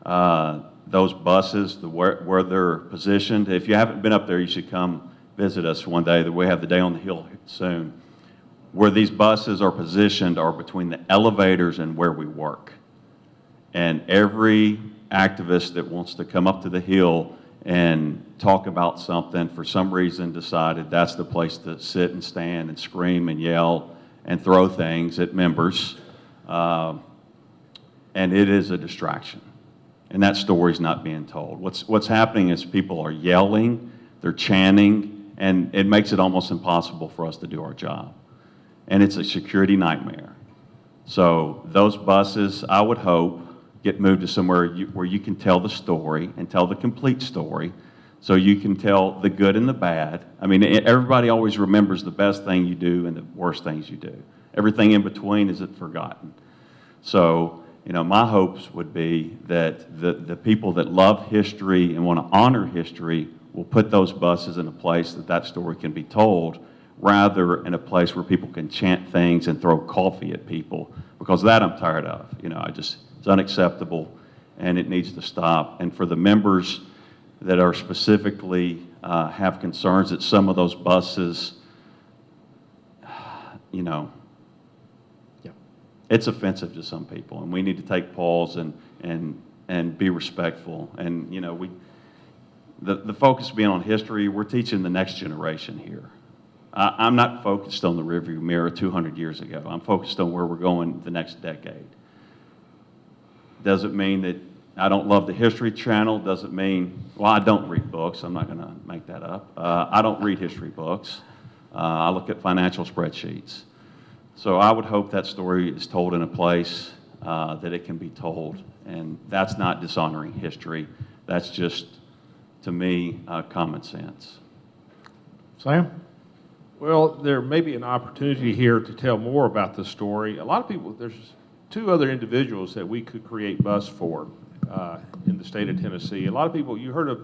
Those buses, where they're positioned, if you haven't been up there, you should come visit us one day. We have the Day on the Hill soon. Where these buses are positioned are between the elevators and where we work. And every activist that wants to come up to the Hill and talk about something, for some reason decided that's the place to sit and stand and scream and yell and throw things at members. And it is a distraction. And that story's not being told. What's happening is people are yelling, they're chanting, and it makes it almost impossible for us to do our job. And it's a security nightmare. So those buses, I would hope, get moved to somewhere where you can tell the story and tell the complete story, so you can tell the good and the bad. I mean, everybody always remembers the best thing you do and the worst things you do. Everything in between is forgotten. So my hopes would be that the people that love history and want to honor history will put those buses in a place that story can be told, rather in a place where people can chant things and throw coffee at people, because that I'm tired of. It's unacceptable, and it needs to stop. And for the members that are specifically have concerns that some of those buses, it's offensive to some people, and we need to take pause and be respectful. And the focus being on history, we're teaching the next generation here. I'm not focused on the rearview mirror 200 years ago. I'm focused on where we're going the next decade. Doesn't mean that I don't love the History Channel. Doesn't mean, well, I don't read books. I'm not going to make that up. I don't read history books. I look at financial spreadsheets. So I would hope that story is told in a place that it can be told. And that's not dishonoring history. That's just, to me, common sense. Sam? Well, there may be an opportunity here to tell more about the story. A lot of people, there's two other individuals that we could create bus for in the state of Tennessee. A lot of people, you heard of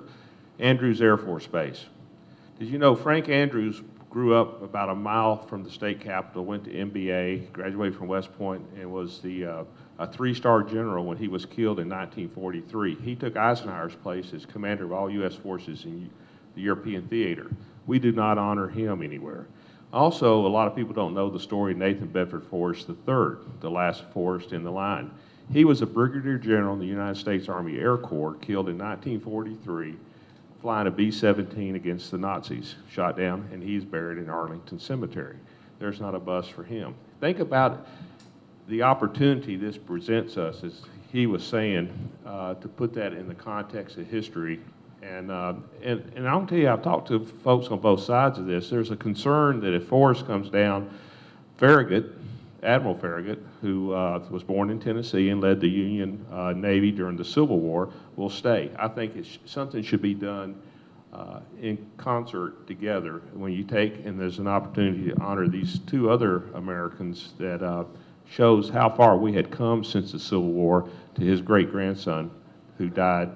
Andrews Air Force Base. Did you know Frank Andrews grew up about a mile from the state capitol, went to MBA, graduated from West Point, and was a three-star general when he was killed in 1943. He took Eisenhower's place as commander of all U.S. forces in the European theater. We do not honor him anywhere. Also, a lot of people don't know the story of Nathan Bedford Forrest III, the last Forrest in the line. He was a brigadier general in the United States Army Air Corps, killed in 1943, flying a B-17 against the Nazis, shot down, and he's buried in Arlington Cemetery. There's not a bus for him. Think about the opportunity this presents us, as he was saying, to put that in the context of history. And I'll tell you, I've talked to folks on both sides of this. There's a concern that if Forrest comes down, Farragut, Admiral Farragut, who was born in Tennessee and led the Union Navy during the Civil War, will stay. I think something should be done in concert together when you take, and there's an opportunity to honor these two other Americans that shows how far we had come since the Civil War, to his great-grandson who died,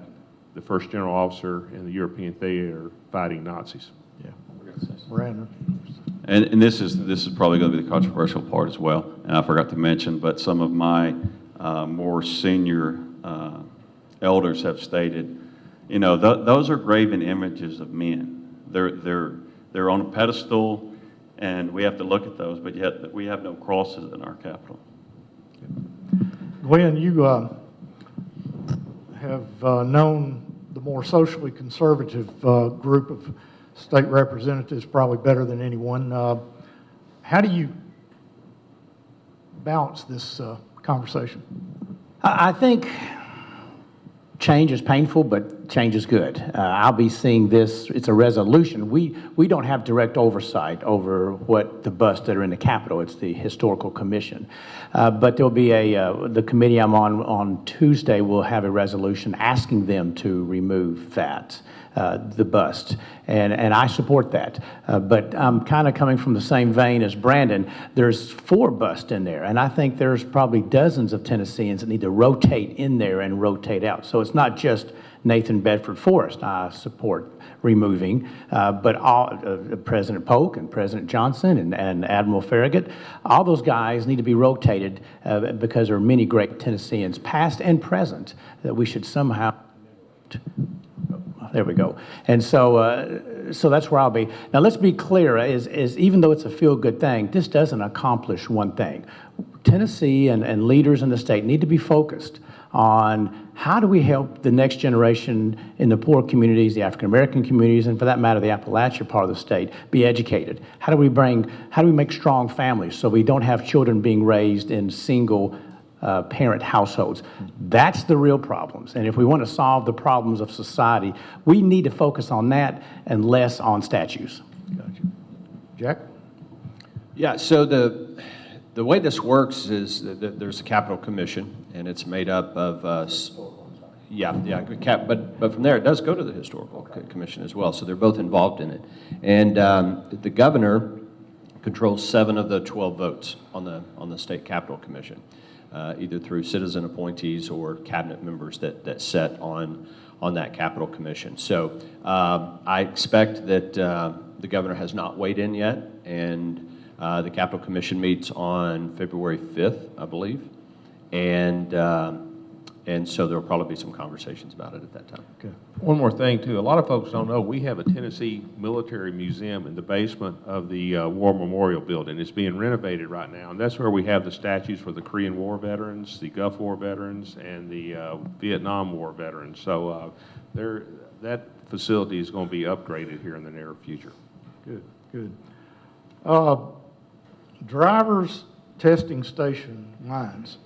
the first general officer in the European theater fighting Nazis. Yeah. Brandon? And this is probably going to be the controversial part as well. And I forgot to mention, but some of my more senior elders have stated, those are graven images of men. They're on a pedestal, and we have to look at those, but yet we have no crosses in our Capitol. Glen, you have known the more socially conservative group of state representatives probably better than anyone. How do you balance this conversation? I think change is painful, but change is good. I'll be seeing this, it's a resolution. We don't have direct oversight over what the busts that are in the Capitol. It's the Historical Commission. But there'll be the committee I'm on Tuesday will have a resolution asking them to remove that, the bust. And I support that. But I'm kind of coming from the same vein as Brandon. There's 4 busts in there, and I think there's probably dozens of Tennesseans that need to rotate in there and rotate out. So it's not just Nathan Bedford Forrest I support removing, but all President Polk and President Johnson and Admiral Farragut, all those guys need to be rotated because there are many great Tennesseans, past and present, that we should somehow. There we go. And so, so that's where I'll be. Now, let's be clear, is even though it's a feel-good thing, this doesn't accomplish one thing. Tennessee and leaders in the state need to be focused on how do we help the next generation in the poor communities, the African-American communities, and for that matter, the Appalachia part of the state, be educated? How do we make strong families so we don't have children being raised in single parent households? That's the real problems. And if we want to solve the problems of society, we need to focus on that and less on statues. Gotcha. Jack? Yeah, so the way this works is that there's a Capitol Commission, and it's made up of, but from there it does go to the Historical Commission as well, so they're both involved in it. And the governor controls 7 of the 12 votes on the State Capitol Commission. either through citizen appointees or cabinet members that sit on that capital commission. So I expect that the governor has not weighed in yet, and the capital commission meets on February 5th, I believe, and so there will probably be some conversations about it at that time. Okay. One more thing, too. A lot of folks don't know, we have a Tennessee Military Museum in the basement of the War Memorial Building. It's being renovated right now, and that's where we have the statues for the Korean War veterans, the Gulf War veterans, and the Vietnam War veterans. So that facility is going to be upgraded here in the near future. Good, good. Drivers testing station lines.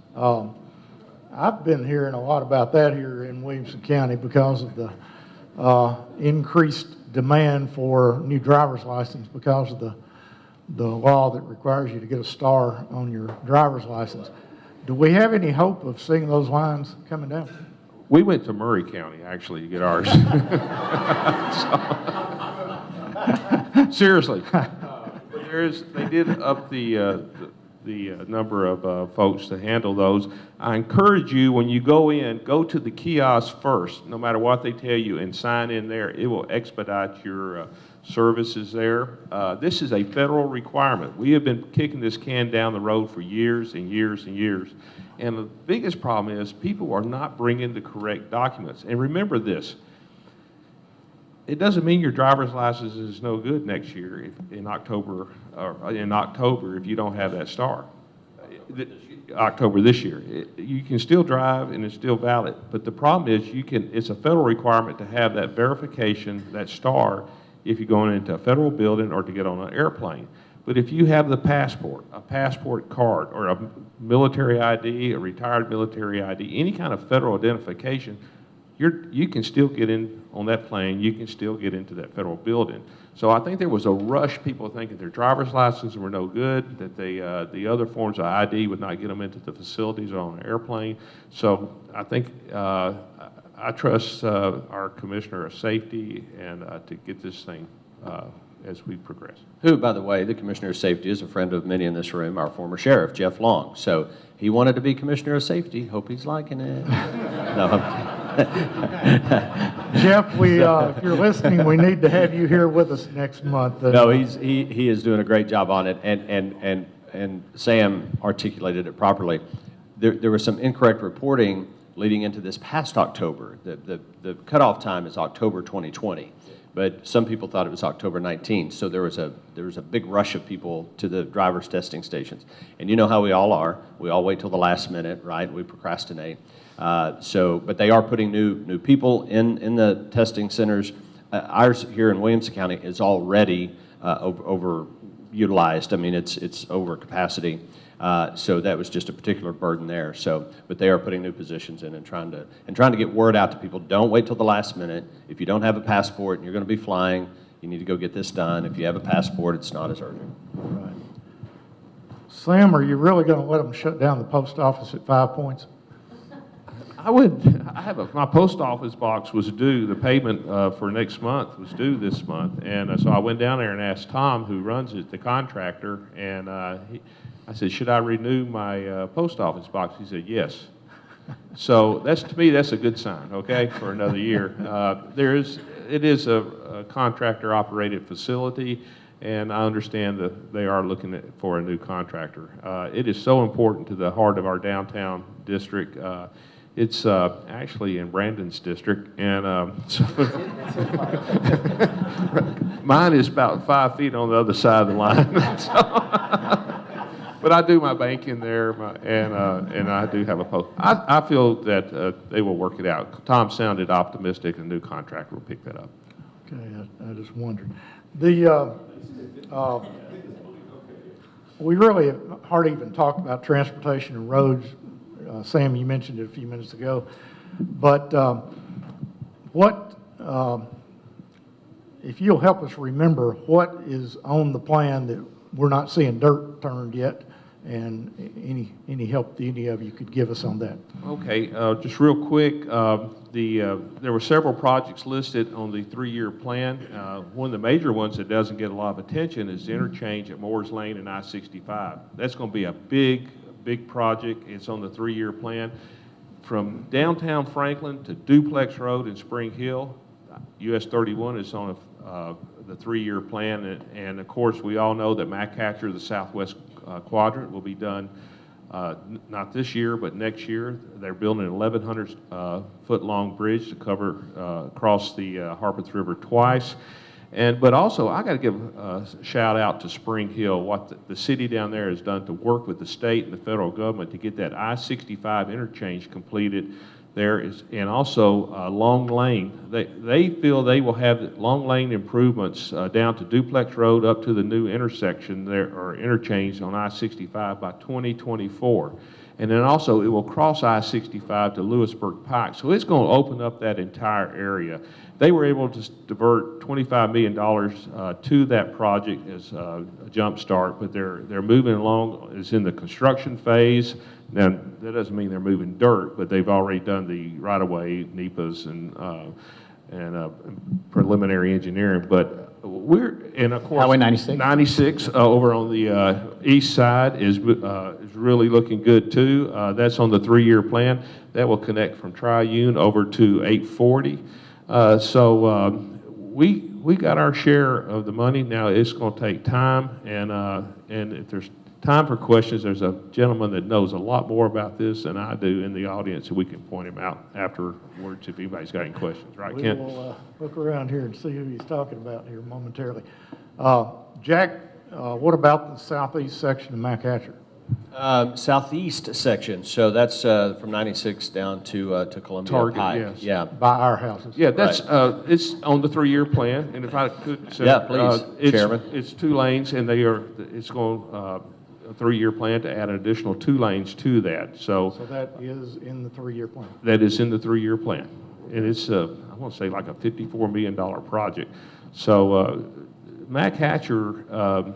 I've been hearing a lot about that here in Williamson County because of the increased demand for new driver's license because of the law that requires you to get a star on your driver's license. Do we have any hope of seeing those lines coming down? We went to Murray County, actually, to get ours. Seriously. But they did up the number of folks to handle those. I encourage you, when you go in, go to the kiosk first, no matter what they tell you, and sign in there. It will expedite your services there. This is a federal requirement. We have been kicking this can down the road for years and years and years. And the biggest problem is people are not bringing the correct documents. And remember this, it doesn't mean your driver's license is no good next year in October if you don't have that star. October this year. You can still drive and it's still valid, but the problem is it's a federal requirement to have that verification, that star, if you're going into a federal building or to get on an airplane. But if you have the passport, a passport card, or a military ID, a retired military ID, any kind of federal identification, you can still get in on that plane, you can still get into that federal building. So I think there was a rush, people thinking their driver's licenses were no good, that the other forms of ID would not get them into the facilities or on an airplane. So I think I trust our Commissioner of Safety and to get this thing as we progress. Who, by the way, the Commissioner of Safety is a friend of many in this room, our former sheriff, Jeff Long. So he wanted to be Commissioner of Safety. Hope he's liking it. No, Jeff, if you're listening, we need to have you here with us next month. No, he is doing a great job on it, and Sam articulated it properly. There was some incorrect reporting leading into this past October. The cutoff time is October 2020, but some people thought it was October 19. So there was a big rush of people to the driver's testing stations, and you know how we all are. We all wait till the last minute, right? We procrastinate. But they are putting new people in the testing centers. Ours here in Williamson County is already overutilized. I mean, it's over capacity. So that was just a particular burden there. But they are putting new positions in and trying to get word out to people. Don't wait till the last minute. If you don't have a passport and you're going to be flying, you need to go get this done. If you have a passport, it's not as urgent. Right. Sam, are you really going to let them shut down the post office at 5 Points? My post office box was due, the payment for next month was due this month. And so I went down there and asked Tom, who runs it, the contractor, and I said, should I renew my post office box? He said, yes. So to me, that's a good sign, okay, for another year. It is a contractor operated facility, and I understand that they are looking for a new contractor. It is so important to the heart of our downtown district. It's actually in Brandon's district, and mine is about 5 feet on the other side of the line. But I do my banking there, and I do have a post. I feel that they will work it out. Tom sounded optimistic, a new contractor will pick that up. Okay, I just wondered. We really hardly even talked about transportation and roads. Sam, you mentioned it a few minutes ago, but if you'll help us remember what is on the plan that we're not seeing dirt turned yet, and any help that any of you could give us on that. Okay, just real quick, there were several projects listed on the 3-year plan. One of the major ones that doesn't get a lot of attention is the interchange at Moores Lane and I-65. That's going to be a big big project. It's on the 3-year plan. From downtown Franklin to Duplex Road in Spring Hill, US 31 is on the 3-year plan. And of course, we all know that McCatcher, the southwest quadrant, will be done not this year, but next year. They're building an 1,100-foot-long bridge to cover across the Harpeth River twice. But also, I got to give a shout out to Spring Hill, what the city down there has done to work with the state and the federal government to get that I-65 interchange completed there. And also Long Lane. They feel they will have Long Lane improvements down to Duplex Road up to the new intersection there, or interchange on I-65 by 2024. And then also it will cross I-65 to Lewisburg Pike. So it's going to open up that entire area. They were able to divert $25 million to that project as a jump start, but they're moving along. It's in the construction phase. Now, that doesn't mean they're moving dirt, but they've already done the right-of-way, NEPAs, and preliminary engineering. But and of course, Highway 96? 96 over on the east side is really looking good too. That's on the 3-year plan. That will connect from Triune over to 840. So we got our share of the money. Now it's going to take time, and if there's time for questions, there's a gentleman that knows a lot more about this than I do in the audience, and we can point him out afterwards if anybody's got any questions. Right, We Kent? will look around here and see who he's talking about here momentarily. Jack, what about the southeast section of McCatcher? Southeast section, so that's from 96 down to Columbia Target, Pike. yes. Yeah. By our houses? Yeah, that's it's on the 3-year plan, and if I could say, Yeah, please, Chairman. It's 2 lanes, and it's going a 3-year plan to add an additional 2 lanes to that. So So that is in the 3-year plan? that is in the 3-year plan, and it's I want to say like a $54 million project. So McCatcher,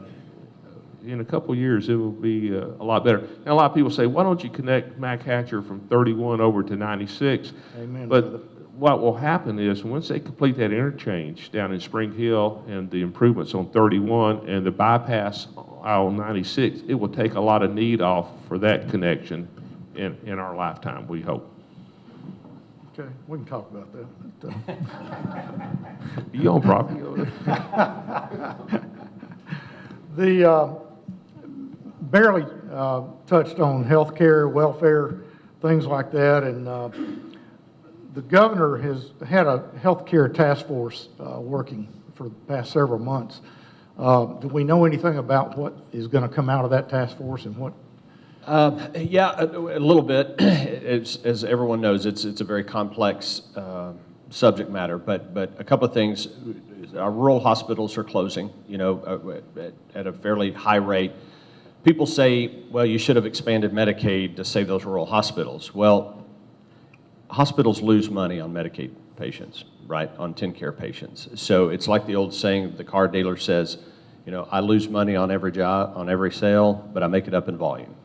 in a couple of years, it will be a lot better. Now, a lot of people say, why don't you connect McCatcher from 31 over to 96? Amen, But brother. what will happen is, once they complete that interchange down in Spring Hill and the improvements on 31 and the bypass on 96, it will take a lot of need off for that connection in our lifetime, we hope. Okay, we can talk about that. You own property over there? The barely touched on health care, welfare, things like that, and the governor has had a health care task force working for the past several months. Do we know anything about what is going to come out of that task force and what? Yeah, a little bit. As everyone knows, it's a very complex subject matter, but a couple of things. Our rural hospitals are closing, at a fairly high rate. People say, well, you should have expanded Medicaid to save those rural hospitals. Well, hospitals lose money on Medicaid patients, right, on TennCare patients. So it's like the old saying, the car dealer says, I lose money on every job, on every sale, but I make it up in volume.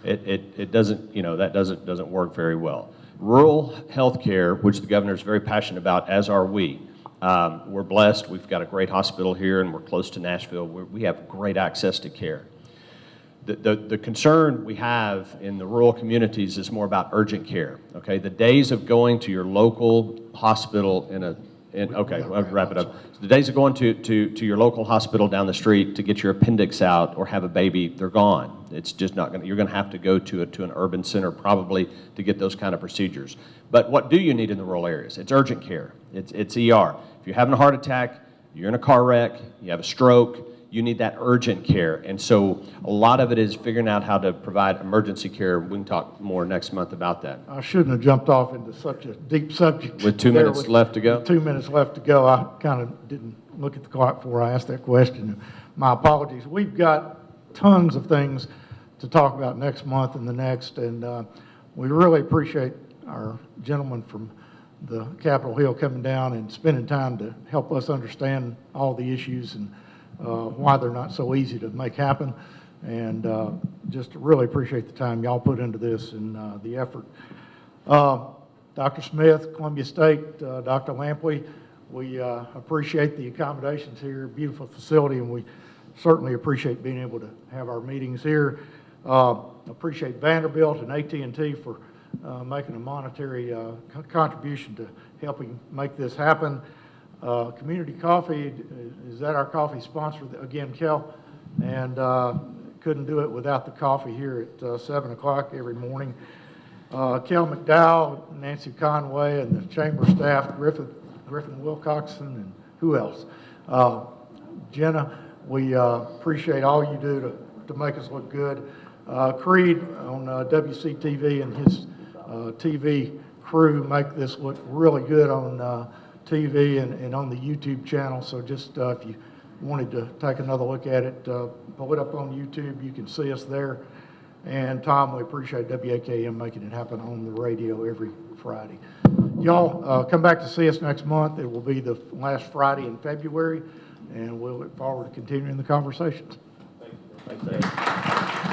It doesn't, that doesn't work very well. Rural health care, which the governor is very passionate about, as are we. We're blessed. We've got a great hospital here, and we're close to Nashville. We have great access to care. The concern we have in the rural communities is more about urgent care. Okay, the days of going to your local hospital I'll wrap it up. The days of going to your local hospital down the street to get your appendix out or have a baby, they're gone. It's just not going to, you're going to have to go to an urban center probably to get those kind of procedures. But what do you need in the rural areas? It's urgent care. It's ER. If you're having a heart attack, you're in a car wreck, you have a stroke, you need that urgent care. And so a lot of it is figuring out how to provide emergency care. We can talk more next month about that. I shouldn't have jumped off into such a deep subject. With 2 there minutes left to go? with 2 minutes left to go. I kind of didn't look at the clock before I asked that question. My apologies. We've got tons of things to talk about next month and the next, and we really appreciate our gentleman from the Capitol Hill coming down and spending time to help us understand all the issues and why they're not so easy to make happen. And just really appreciate the time y'all put into this and the effort. Dr. Smith, Columbia State, Dr. Lampley, we appreciate the accommodations here, beautiful facility, and we certainly appreciate being able to have our meetings here. Appreciate Vanderbilt and AT&T for making a monetary contribution to helping make this happen. Community Coffee, is that our coffee sponsor? Again, Kel, and couldn't do it without the coffee here at 7 o'clock every morning. Kel McDowell, Nancy Conway, and the chamber staff, Griffin Wilcoxon, and who else? Jenna, we appreciate all you do to make us look good. Creed on WCTV and his TV crew make this look really good on TV and on the YouTube channel. So just if you wanted to take another look at it, pull it up on YouTube. You can see us there. And Tom, we appreciate WAKM making it happen on the radio every Friday. Y'all come back to see us next month. It will be the last Friday in February, and we'll look forward to continuing the conversations. Thanks, Dave.